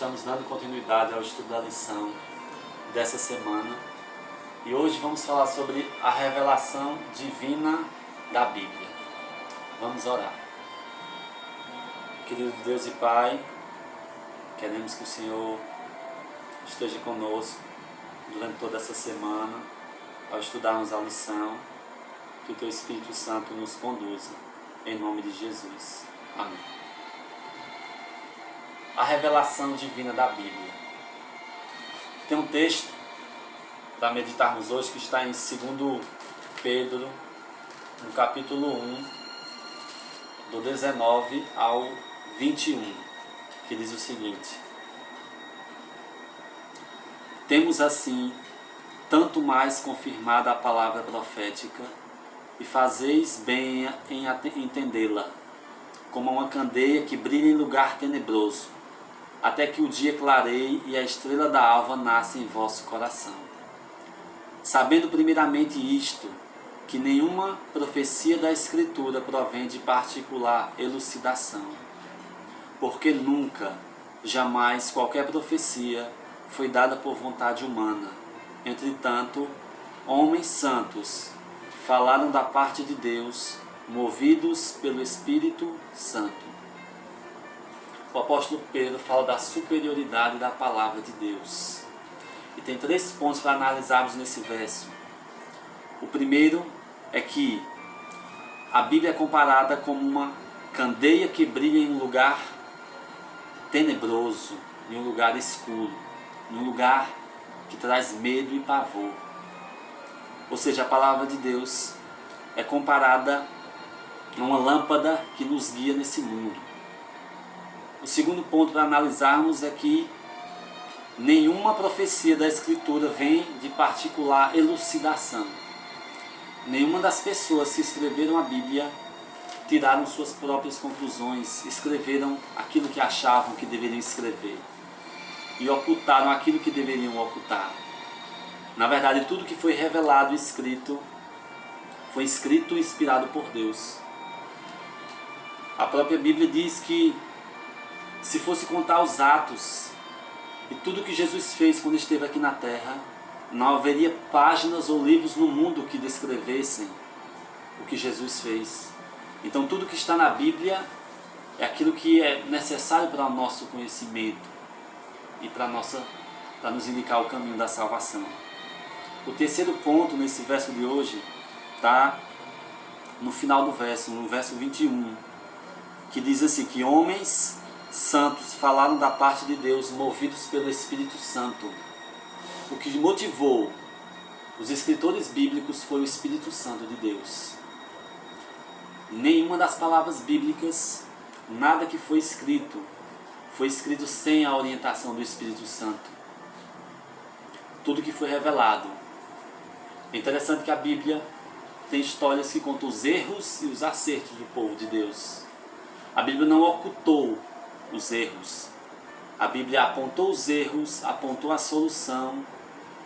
estamos dando continuidade ao estudo da lição dessa semana e hoje vamos falar sobre a revelação divina da Bíblia. Vamos orar. Querido Deus e Pai, queremos que o Senhor esteja conosco durante toda essa semana ao estudarmos a lição, que o Teu Espírito Santo nos conduza, em nome de Jesus. Amém. A revelação divina da Bíblia. Tem um texto para meditarmos hoje que está em 2 Pedro, no capítulo 1, do 19 ao 21, que diz o seguinte: Temos assim tanto mais confirmada a palavra profética, e fazeis bem em entendê-la, como uma candeia que brilha em lugar tenebroso, até que o dia clareie e a estrela da alva nasça em vosso coração. Sabendo primeiramente isto, que nenhuma profecia da Escritura provém de particular elucidação, porque nunca, jamais qualquer profecia foi dada por vontade humana. Entretanto, homens santos falaram da parte de Deus, movidos pelo Espírito Santo. O apóstolo Pedro fala da superioridade da palavra de Deus. E tem 3 pontos para analisarmos nesse verso. O primeiro é que a Bíblia é comparada como uma candeia que brilha em um lugar tenebroso, em um lugar escuro, em um lugar que traz medo e pavor. Ou seja, a palavra de Deus é comparada a uma lâmpada que nos guia nesse mundo. O segundo ponto para analisarmos é que nenhuma profecia da Escritura vem de particular elucidação. Nenhuma das pessoas que escreveram a Bíblia tiraram suas próprias conclusões, escreveram aquilo que achavam que deveriam escrever e ocultaram aquilo que deveriam ocultar. Na verdade, tudo que foi revelado e escrito foi escrito e inspirado por Deus. A própria Bíblia diz que se fosse contar os atos e tudo que Jesus fez quando esteve aqui na terra, não haveria páginas ou livros no mundo que descrevessem o que Jesus fez. Então tudo que está na Bíblia é aquilo que é necessário para o nosso conhecimento e para nos indicar o caminho da salvação. O terceiro ponto nesse verso de hoje está no final do verso, no verso 21, que diz assim, que homens santos falaram da parte de Deus, movidos pelo Espírito Santo. O que motivou os escritores bíblicos foi o Espírito Santo de Deus. Nenhuma das palavras bíblicas, nada que foi escrito sem a orientação do Espírito Santo. Tudo que foi revelado. É interessante que a Bíblia tem histórias que contam os erros e os acertos do povo de Deus. A Bíblia não ocultou os erros. A Bíblia apontou os erros, apontou a solução,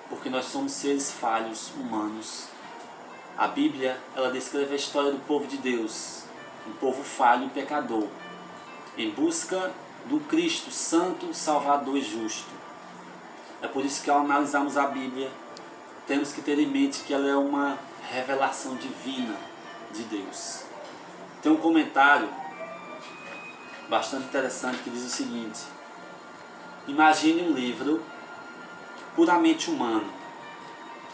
porque nós somos seres falhos, humanos. A Bíblia, ela descreve a história do povo de Deus, um povo falho e pecador, em busca do Cristo santo, salvador e justo. É por isso que ao analisarmos a Bíblia, temos que ter em mente que ela é uma revelação divina de Deus. Tem um comentário bastante interessante que diz o seguinte: imagine um livro puramente humano,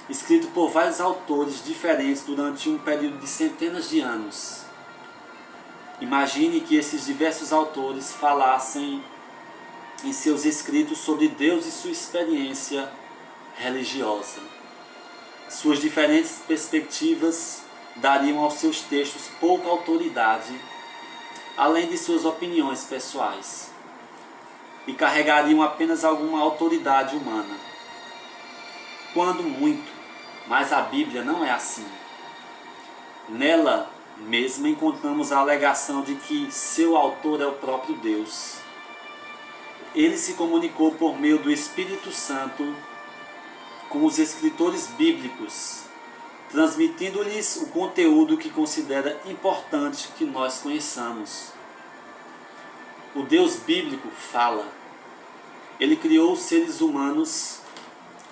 escrito por vários autores diferentes durante um período de centenas de anos. Imagine que esses diversos autores falassem em seus escritos sobre Deus e sua experiência religiosa. Suas diferentes perspectivas dariam aos seus textos pouca autoridade, além de suas opiniões pessoais, e carregariam apenas alguma autoridade humana. Quando muito, mas a Bíblia não é assim. Nela mesma encontramos a alegação de que seu autor é o próprio Deus. Ele se comunicou por meio do Espírito Santo com os escritores bíblicos, transmitindo-lhes o conteúdo que considera importante que nós conheçamos. O Deus bíblico fala. Ele criou os seres humanos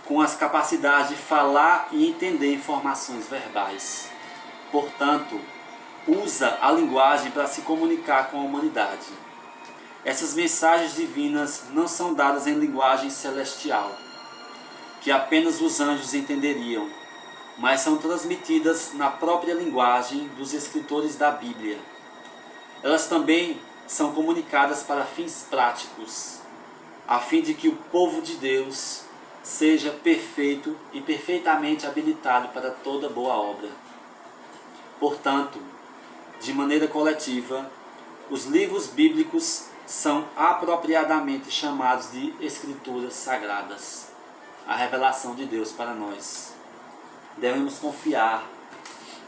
com as capacidades de falar e entender informações verbais. Portanto, usa a linguagem para se comunicar com a humanidade. Essas mensagens divinas não são dadas em linguagem celestial, que apenas os anjos entenderiam, mas são transmitidas na própria linguagem dos escritores da Bíblia. Elas também são comunicadas para fins práticos, a fim de que o povo de Deus seja perfeito e perfeitamente habilitado para toda boa obra. Portanto, de maneira coletiva, os livros bíblicos são apropriadamente chamados de Escrituras Sagradas, a revelação de Deus para nós. Devemos confiar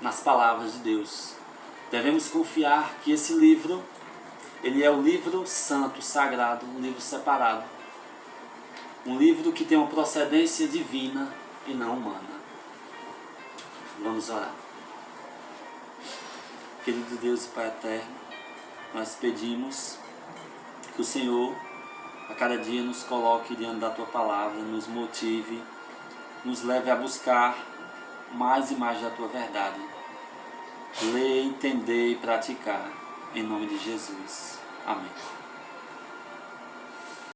nas palavras de Deus. Devemos confiar que esse livro, ele é o livro santo, sagrado, um livro separado. Um livro que tem uma procedência divina e não humana. Vamos orar. Querido Deus e Pai eterno, nós pedimos que o Senhor a cada dia nos coloque diante da Tua palavra, nos motive, nos leve a buscar mais e mais da Tua verdade. Ler, entender e praticar. Em nome de Jesus. Amém.